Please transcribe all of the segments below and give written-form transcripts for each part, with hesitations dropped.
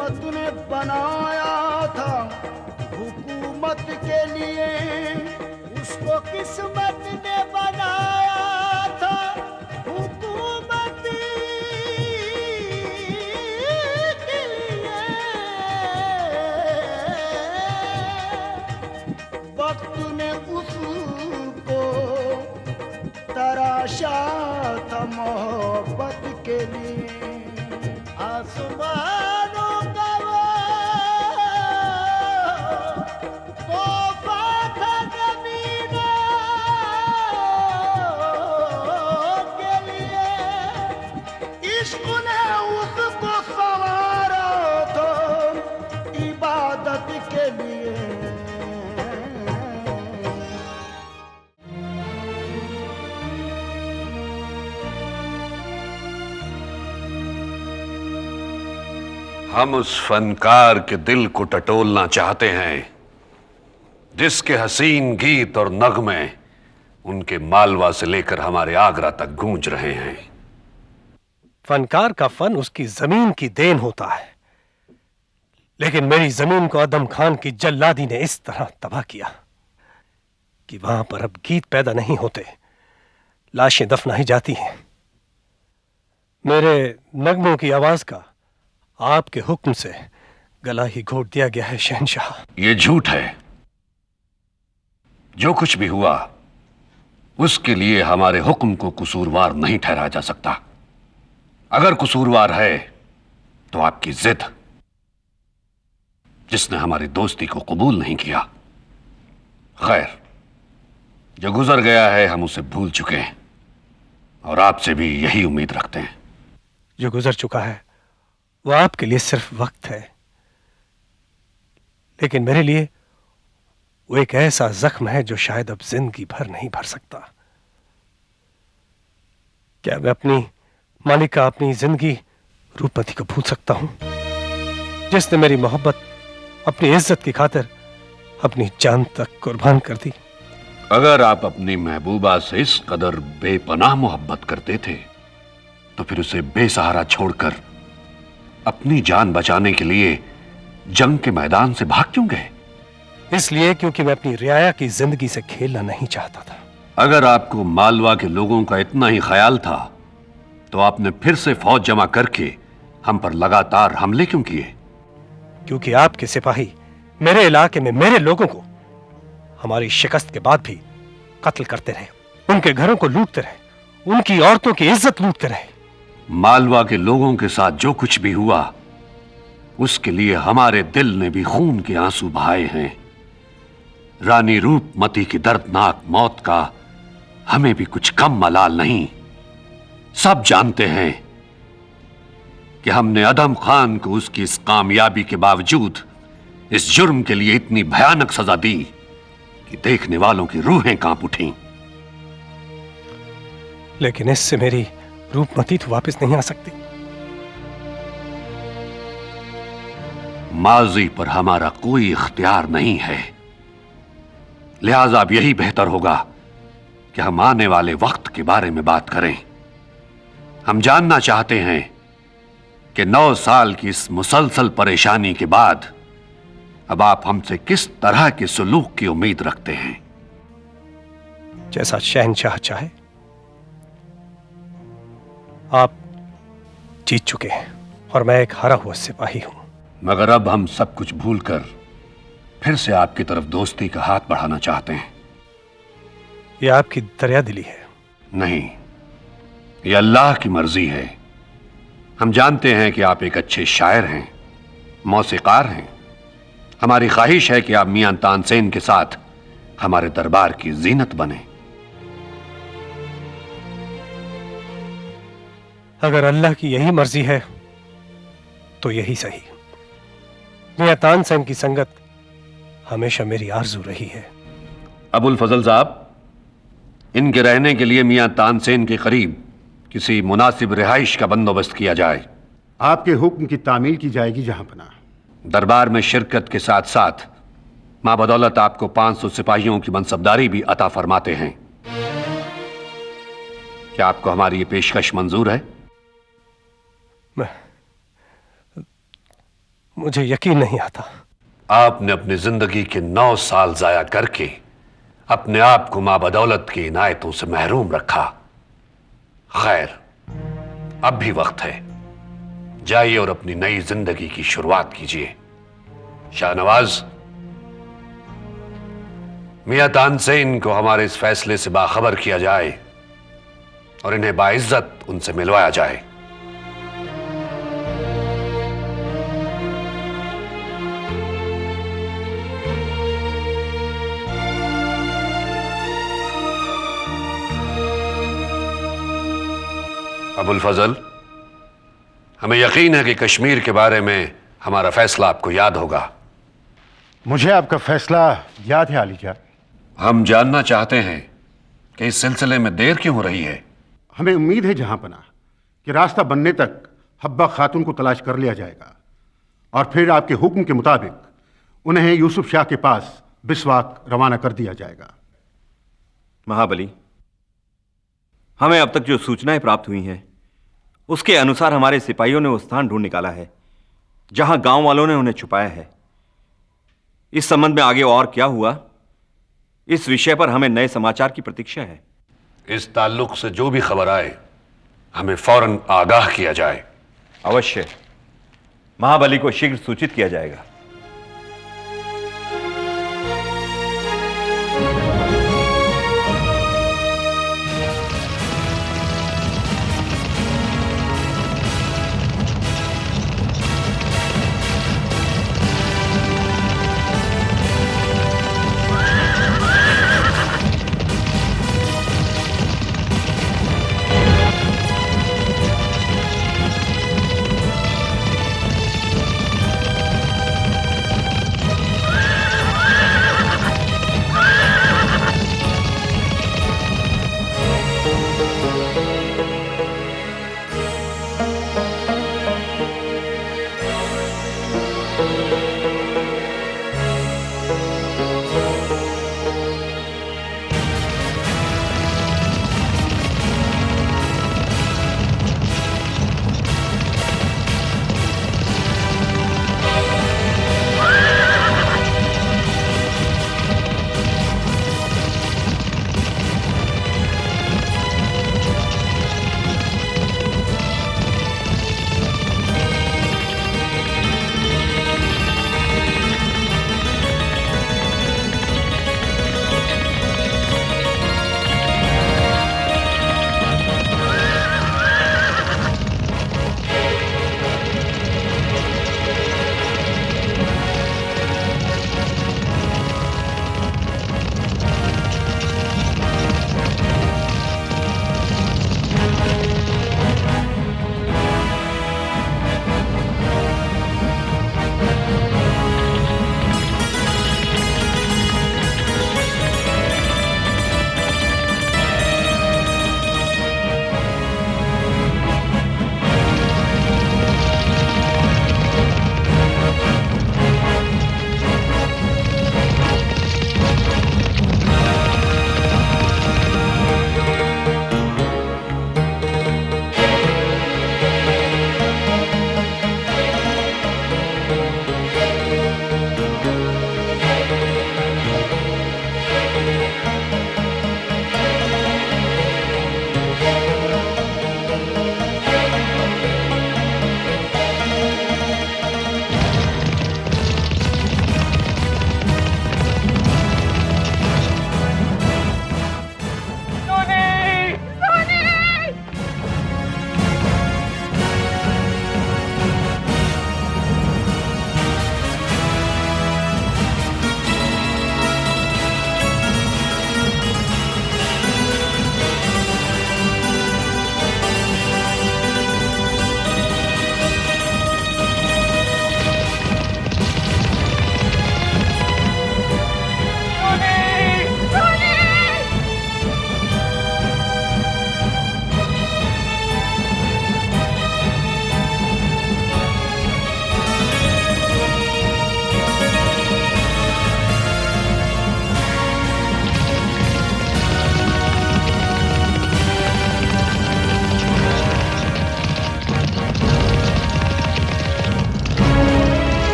किस्मत ने बनाया था हुकूमत के लिए, उसको किस्मत ने बनाया था हुकूमत के लिए। वक्त ने उसको तराशा था मोहब्बत के लिए। आसमानों का वो तोहफा था ज़मीनों के लिए, इश्क ने उसको संवारा था इबादत के लिए। हम उस फनकार के दिल को टटोलना चाहते हैं जिसके हसीन गीत और नगमे उनके मालवा से लेकर हमारे आगरा तक गूंज रहे हैं। फनकार का फन उसकी जमीन की देन होता है, लेकिन मेरी जमीन को आदम खान की जल्लादी ने इस तरह तबाह किया कि वहां पर अब गीत पैदा नहीं होते, लाशें दफनाई जाती हैं। मेरे नगमों की आवाज का आपके हुक्म से गला ही घोट दिया गया है शहंशाह। यह झूठ है। जो कुछ भी हुआ उसके लिए हमारे हुक्म को कसूरवार नहीं ठहराया जा सकता। अगर कसूरवार है तो आपकी जिद, जिसने हमारी दोस्ती को कबूल नहीं किया। खैर, जो गुजर गया है हम उसे भूल चुके हैं और आपसे भी यही उम्मीद रखते हैं। जो गुजर चुका है वो आपके लिए सिर्फ वक्त है, लेकिन मेरे लिए वो एक ऐसा जख्म है जो शायद अब जिंदगी भर नहीं भर सकता। क्या मैं अपनी मालिका, अपनी जिंदगी रूपमती को भूल सकता हूं, जिसने मेरी मोहब्बत अपनी इज्जत की खातिर अपनी जान तक कुर्बान कर दी? अगर आप अपनी महबूबा से इस कदर बेपनाह मोहब्बत करते थे तो फिर उसे बेसहारा छोड़कर अपनी जान बचाने के लिए जंग के मैदान से भाग क्यों गए? इसलिए क्योंकि मैं अपनी रियाया की जिंदगी से खेलना नहीं चाहता था। अगर आपको मालवा के लोगों का इतना ही ख्याल था तो आपने फिर से फौज जमा करके हम पर लगातार हमले क्यों किए? क्योंकि आपके सिपाही मेरे इलाके में मेरे लोगों को हमारी शिकस्त के बाद भी कत्ल करते रहे, उनके घरों को लूटते रहे, उनकी औरतों की इज्जत लूटते रहे। मालवा के लोगों के साथ जो कुछ भी हुआ उसके लिए हमारे दिल ने भी खून के आंसू बहाए हैं। रानी रूपमती की दर्दनाक मौत का हमें भी कुछ कम मलाल नहीं। सब जानते हैं कि हमने आदम खान को उसकी इस कामयाबी के बावजूद इस जुर्म के लिए इतनी भयानक सजा दी कि देखने वालों की रूहें कांप उठीं। लेकिन इससे मेरी रूपमती तो वापस नहीं आ सकती। माजी पर हमारा कोई इख्तियार नहीं है, लिहाजा अब यही बेहतर होगा कि हम आने वाले वक्त के बारे में बात करें। हम जानना चाहते हैं कि 9 साल की इस मुसलसल परेशानी के बाद अब आप हमसे किस तरह के सुलूक की उम्मीद रखते हैं? जैसा शहंशाह चाहे। आप जीत चुके हैं और मैं एक हारा हुआ सिपाही हूं। मगर अब हम सब कुछ भूलकर फिर से आपकी तरफ दोस्ती का हाथ बढ़ाना चाहते हैं। यह आपकी दरियादिली है। नहीं, यह अल्लाह की मर्जी है। हम जानते हैं कि आप एक अच्छे शायर हैं, मौसीकार हैं। हमारी ख्वाहिश है कि आप मियां तानसेन के साथ हमारे दरबार की जीनत बने। अगर अल्लाह की यही मर्जी है तो यही सही। मियां तानसेन की संगत हमेशा मेरी आरजू रही है। अबुल फजल साहब, इनके रहने के लिए मियां तानसेन के करीब किसी मुनासिब रिहाइश का बंदोबस्त किया जाए। आपके हुक्म की तामील की जाएगी जहां पना। दरबार में शिरकत के साथ साथ मां बदौलत आपको 500 सिपाहियों की मनसबदारी भी अता फरमाते हैं। क्या आपको हमारी ये पेशकश मंजूर है? मुझे यकीन नहीं आता। आपने अपनी जिंदगी के 9 साल जाया करके अपने आप को मां बदौलत की इनायतों से महरूम रखा। खैर, अब भी वक्त है, जाइए और अपनी नई जिंदगी की शुरुआत कीजिए। शाहनवाज, मियां तानसेन को हमारे इस फैसले से बाखबर किया जाए और इन्हें बाइज्जत उनसे मिलवाया जाए। अबुल फजल, हमें यकीन है कि कश्मीर के बारे में हमारा फैसला आपको याद होगा। मुझे आपका फैसला याद है आलीजा। हम जानना चाहते हैं कि इस सिलसिले में देर क्यों हो रही है। हमें उम्मीद है जहां पना कि रास्ता बनने तक हब्बा खातून को तलाश कर लिया जाएगा और फिर आपके हुक्म के मुताबिक उन्हें यूसुफ शाह के पास बिस्वाक रवाना कर दिया जाएगा। महाबली, हमें अब तक जो सूचनाएं प्राप्त हुई हैं उसके अनुसार हमारे सिपाहियों ने वो स्थान ढूंढ निकाला है जहां गांव वालों ने उन्हें छुपाया है। इस संबंध में आगे और क्या हुआ, इस विषय पर हमें नए समाचार की प्रतीक्षा है। इस ताल्लुक से जो भी खबर आए हमें फौरन आगाह किया जाए। अवश्य, महाबली को शीघ्र सूचित किया जाएगा।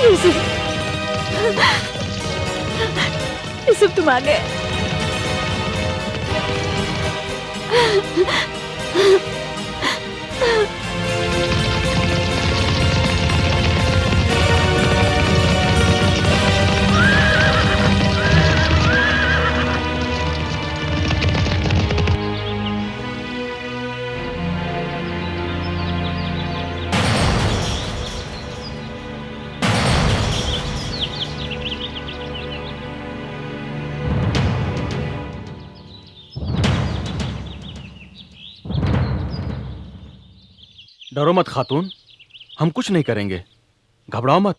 यूसुफ, यूसुफ तुम आ गए। डरो मत खातून, हम कुछ नहीं करेंगे, घबराओ मत।